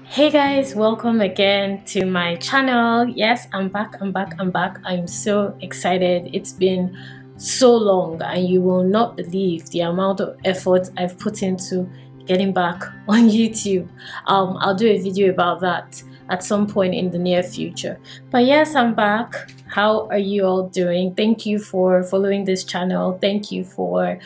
Hey guys, welcome again to my channel. Yes, I'm back. I'm so excited. It's been so long, and you will not believe the amount of effort I've put into getting back on YouTube. I'll do a video about that at some point in the near future. But yes, I'm back. How are you all doing? Thank you for following this channel. Thank you for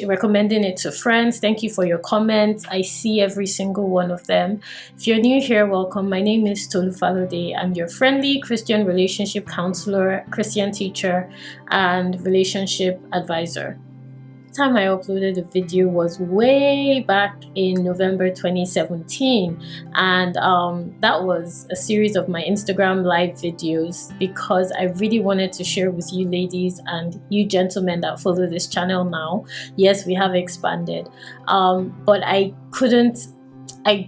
recommending it to friends. Thank you for your comments. I see every single one of them. If you're new here, welcome. My name is Tolu Falode. I'm your friendly Christian relationship counselor, Christian teacher, and relationship advisor. The time I uploaded the video was way back in November 2017, and that was a series of my Instagram live videos because I really wanted to share with you ladies and you gentlemen that follow this channel now. Yes, we have expanded, but I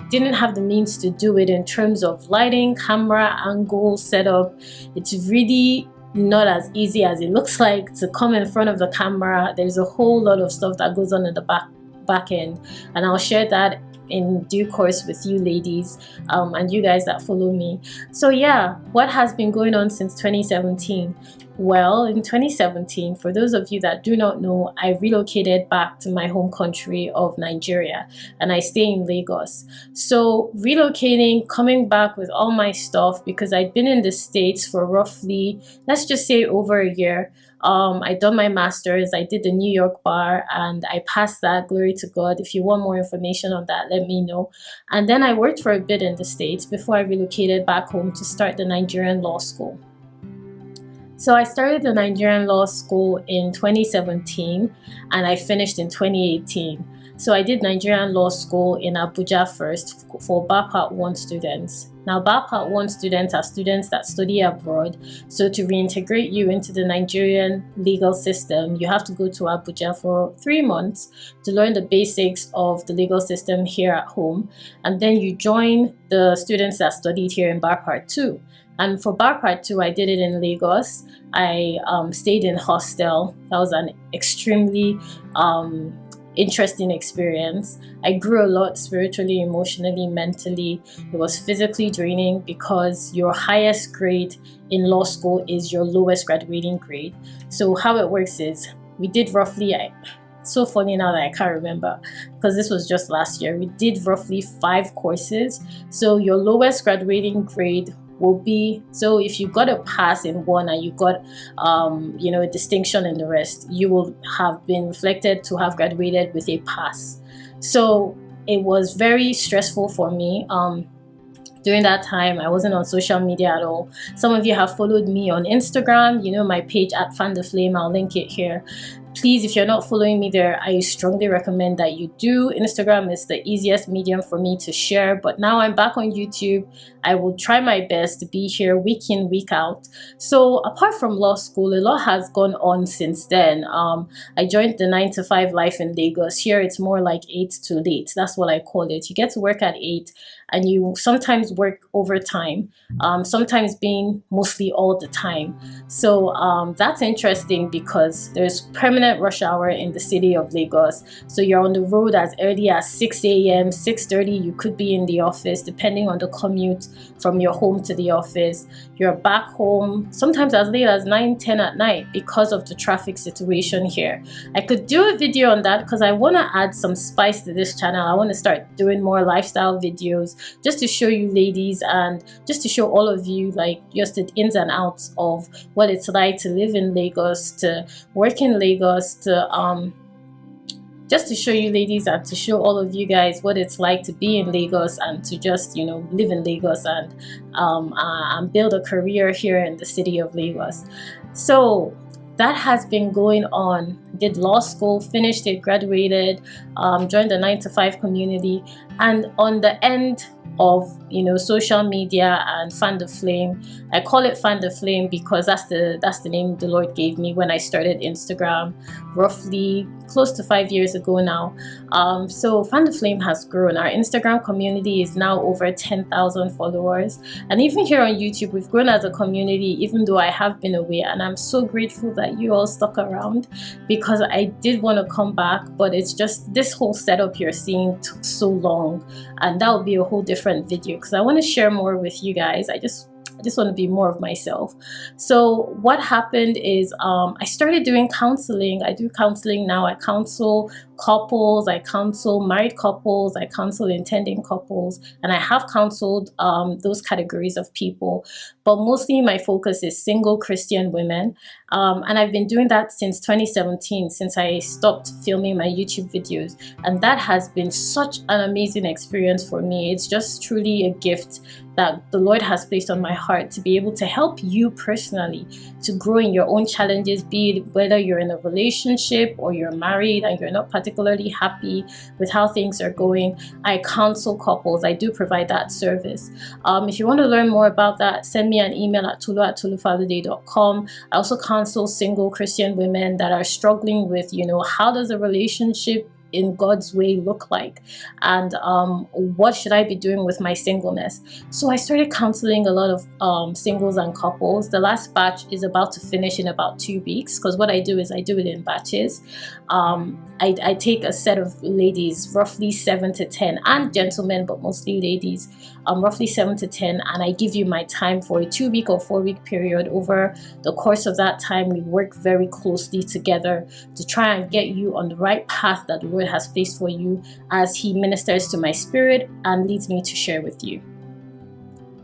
didn't have the means to do it in terms of lighting, camera, angle, setup. It's really not as easy as it looks like to come in front of the camera. There's a whole lot of stuff that goes on in the back end, and I'll share that in due course with you ladies and you guys that follow me. So yeah, what has been going on since 2017? Well, in 2017, for those of you that do not know, I relocated back to my home country of Nigeria, and I stay in Lagos. So relocating, coming back with all my stuff, because I'd been in the States for roughly, let's just say, over a year. I done my master's, I did the New York bar, and I passed that. Glory to God. If you want more information on that, let me know. And then I worked for a bit in the States before I relocated back home to start the Nigerian law school. So I started the Nigerian law school in 2017 and I finished in 2018. So I did Nigerian law school in Abuja first for Bar Part 1 students. Now, Bar Part 1 students are students that study abroad. So to reintegrate you into the Nigerian legal system, you have to go to Abuja for 3 months to learn the basics of the legal system here at home. And then you join the students that studied here in Bar Part 2. And for Bar Part 2, I did it in Lagos. I stayed in hostel. That was an extremely interesting experience. I grew a lot spiritually, emotionally, mentally. It was physically draining because your highest grade in law school is your lowest graduating grade. So how it works is we did roughly, so funny now that I can't remember because this was just last year, we did roughly 5 courses. So your lowest graduating grade will be, so if you got a pass in one and you got a distinction in the rest, you will have been reflected to have graduated with a pass. So it was very stressful for me. During that time, I wasn't on social media at all. Some of you have followed me on Instagram, my page at @FanTheFlame. I'll link it here. Please, if you're not following me there, I strongly recommend that you do. Instagram is the easiest medium for me to share, but now I'm back on YouTube. I will try my best to be here week in, week out. So apart from law school, a lot has gone on since then. I joined the 9 to 5 life in Lagos. Here it's more like 8 to late. That's what I call it. You get to work at 8 and you sometimes work overtime, sometimes being mostly all the time. So that's interesting because there's permanent rush hour in the city of Lagos. So you're on the road as early as 6 a.m., 6:30. You could be in the office depending on the commute from your home to the office. You're back home sometimes as late as 9, 10 at night because of the traffic situation here. I could do a video on that because I want to add some spice to this channel. I want to start doing more lifestyle videos just to show you ladies and just to show all of you just the ins and outs of what it's like to live in Lagos, to work in Lagos, to just to show you ladies and to show all of you guys what it's like to be in Lagos and to just live in Lagos and build a career here in the city of Lagos. So that has been going on. Did law school, finished it, graduated, joined the 9 to 5 community, and on the end of, you know, social media and fan the flame. I call it fan the flame because that's the name the Lord gave me when I started Instagram roughly close to 5 years ago now. So fan the flame has grown. Our Instagram community is now over 10,000 followers, and even here on YouTube we've grown as a community, even though I have been away. And I'm so grateful that you all stuck around, because I did want to come back, but it's just this whole setup you're seeing took so long, and that will be a whole different video because I want to share more with you guys. I just want to be more of myself. So what happened is I started doing counseling. I do counseling now. I counsel couples, I counsel married couples, I counsel intending couples, and I have counseled those categories of people. But mostly my focus is single Christian women. And I've been doing that since 2017, since I stopped filming my YouTube videos. And that has been such an amazing experience for me. It's just truly a gift that the Lord has placed on my heart to be able to help you personally to grow in your own challenges, be it whether you're in a relationship or you're married and you're not particularly happy with how things are going. I counsel couples. I do provide that service. If you want to learn more about that, send me an email at tolu@tolufalode.com. I also counsel single Christian women that are struggling with, you know, how does a relationship in God's way look like, and what should I be doing with my singleness. So I started counseling a lot of singles and couples. The last batch is about to finish in about 2 weeks, because what I do is I do it in batches. I take a set of ladies, roughly 7 to 10, and gentlemen, but mostly ladies, roughly 7 to 10, and I give you my time for a 2-week or 4-week period. Over the course of that time, we work very closely together to try and get you on the right path that the Lord has placed for you, as He ministers to my spirit and leads me to share with you.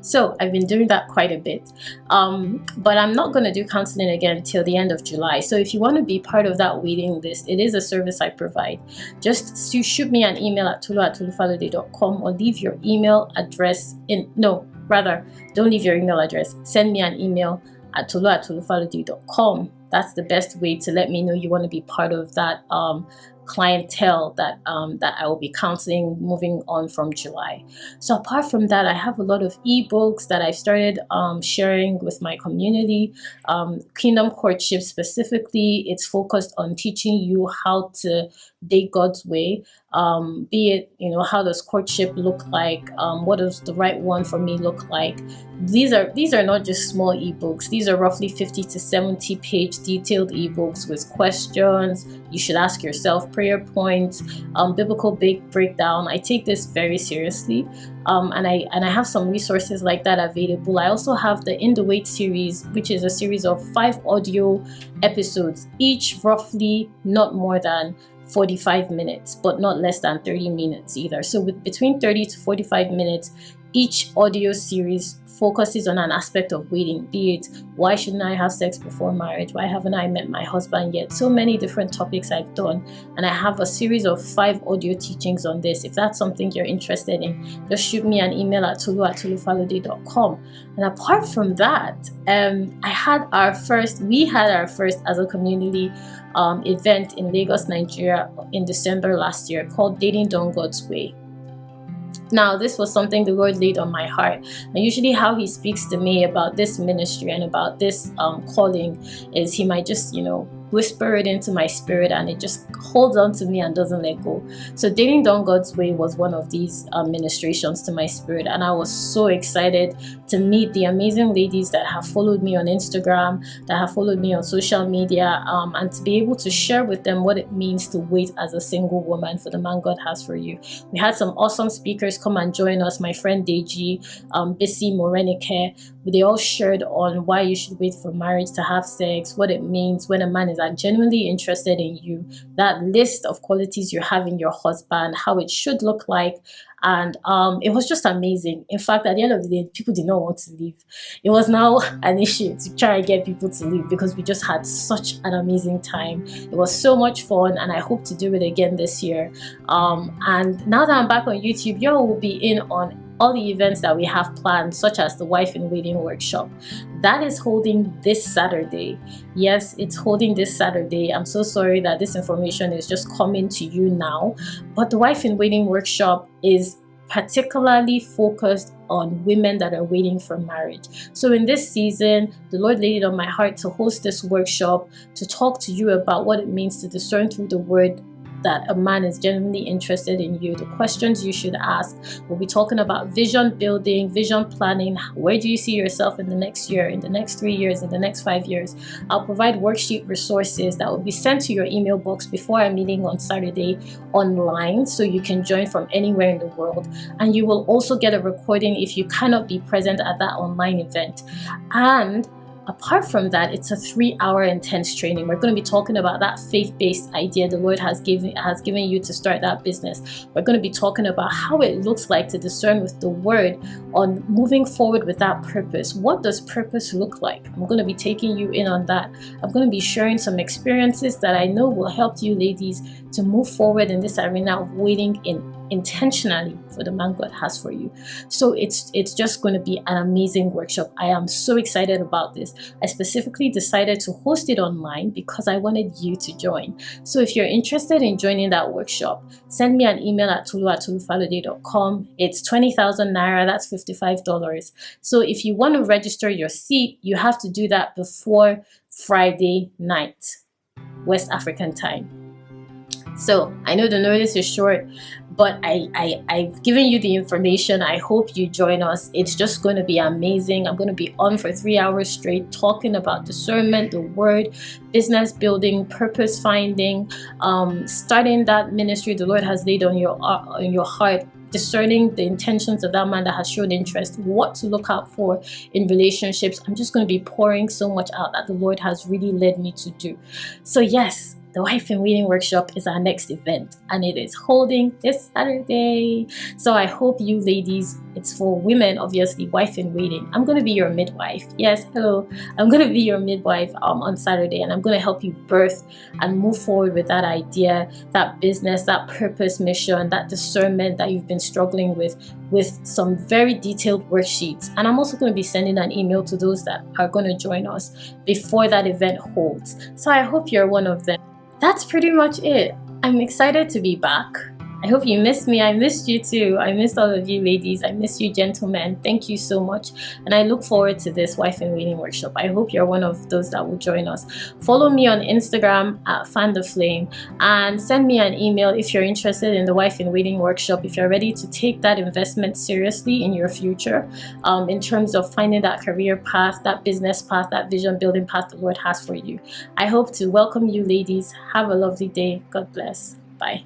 So I've been doing that quite a bit, but I'm not going to do counseling again till the end of July. So if you want to be part of that waiting list, it is a service I provide. Just shoot me an email at tolu@tolufalode.com, or leave your email address don't leave your email address. Send me an email at tolu@tolufalode.com. That's the best way to let me know you want to be part of that clientele that I will be counseling moving on from July. So apart from that, I have a lot of ebooks that I've started sharing with my community. Kingdom Courtship specifically, it's focused on teaching you how to date God's way. Be it, you know, how does courtship look like? What does the right one for me look like? These are not just small ebooks. These are roughly 50 to 70 page detailed ebooks with questions you should ask yourself, prayer points, biblical breakdown. I take this very seriously, and I have some resources like that available. I also have the In the Wait series, which is a series of 5 audio episodes, each roughly not more than 45 minutes, but not less than 30 minutes either. So with between 30 to 45 minutes, each audio series focuses on an aspect of waiting, be it why shouldn't I have sex before marriage, why haven't I met my husband yet, so many different topics I've done, and I have a series of 5 audio teachings on this. If that's something you're interested in, just shoot me an email at tolu@tolufalode.com. And apart from that, we had our first as a community event in Lagos, Nigeria in December last year, called Dating Done God's Way. Now, this was something the Lord laid on my heart, and usually how He speaks to me about this ministry and about this calling is He might just, you know, whisper it into my spirit, and it just holds on to me and doesn't let go. So Dating Done God's Way was one of these ministrations to my spirit, and I was so excited to meet the amazing ladies that have followed me on Instagram, that have followed me on social media, and to be able to share with them what it means to wait as a single woman for the man God has for you. We had some awesome speakers come and join us. My friend Deji, Bisi Morenike, they all shared on why you should wait for marriage to have sex, what it means when a man is genuinely interested in you, that list of qualities you have in your husband, how it should look like. And it was just amazing. In fact, at the end of the day, people did not want to leave. It was now an issue to try and get people to leave, because we just had such an amazing time. It was so much fun, and I hope to do it again this year. And now that I'm back on YouTube, you will be in on all the events that we have planned, such as the Wife in Waiting workshop. That is holding this Saturday. Yes, it's holding this Saturday. I'm so sorry that this information is just coming to you now, but the Wife in Waiting workshop is particularly focused on women that are waiting for marriage. So in this season, the Lord laid it on my heart to host this workshop to talk to you about what it means to discern through the word that a man is genuinely interested in you, the questions you should ask. We'll be talking about vision building, vision planning. Where do you see yourself in the next year, in the next 3 years, in the next 5 years? I'll provide worksheet resources that will be sent to your email box before our meeting on Saturday online, so you can join from anywhere in the world. And you will also get a recording if you cannot be present at that online event. And apart from that, it's a 3-hour intense training. We're going to be talking about that faith-based idea the Lord has given you to start that business. We're going to be talking about how it looks like to discern with the word on moving forward with that purpose. What does purpose look like? I'm going to be taking you in on that. I'm going to be sharing some experiences that I know will help you ladies to move forward in this arena of waiting intentionally for the man God has for you. So it's just going to be an amazing workshop. I am so excited about this. I specifically decided to host it online because I wanted you to join. So if you're interested in joining that workshop, send me an email at tolu@tolufalode.com. It's 20,000 naira, that's $55. So if you want to register your seat, you have to do that before Friday night, West African time. So I know the notice is short, but I've given you the information. I hope you join us. It's just going to be amazing. I'm going to be on for 3 hours straight talking about discernment, the word, business building, purpose finding, starting that ministry the Lord has laid on your heart, discerning the intentions of that man that has shown interest, what to look out for in relationships. I'm just going to be pouring so much out that the Lord has really led me to do. So yes, the Wife in Waiting workshop is our next event, and it is holding this Saturday. So I hope you ladies, it's for women, obviously, wife in waiting. I'm going to be your midwife. Yes, hello. I'm going to be your midwife on Saturday, and I'm going to help you birth and move forward with that idea, that business, that purpose, mission, that discernment that you've been struggling with some very detailed worksheets. And I'm also going to be sending an email to those that are going to join us before that event holds. So I hope you're one of them. That's pretty much it. I'm excited to be back. I hope you missed me. I missed you too. I missed all of you ladies. I missed you gentlemen. Thank you so much. And I look forward to this Wife in Waiting workshop. I hope you're one of those that will join us. Follow me on Instagram at FanTheFlame and send me an email if you're interested in the Wife in Waiting workshop, if you're ready to take that investment seriously in your future, in terms of finding that career path, that business path, that vision building path the Lord has for you. I hope to welcome you ladies. Have a lovely day. God bless. Bye.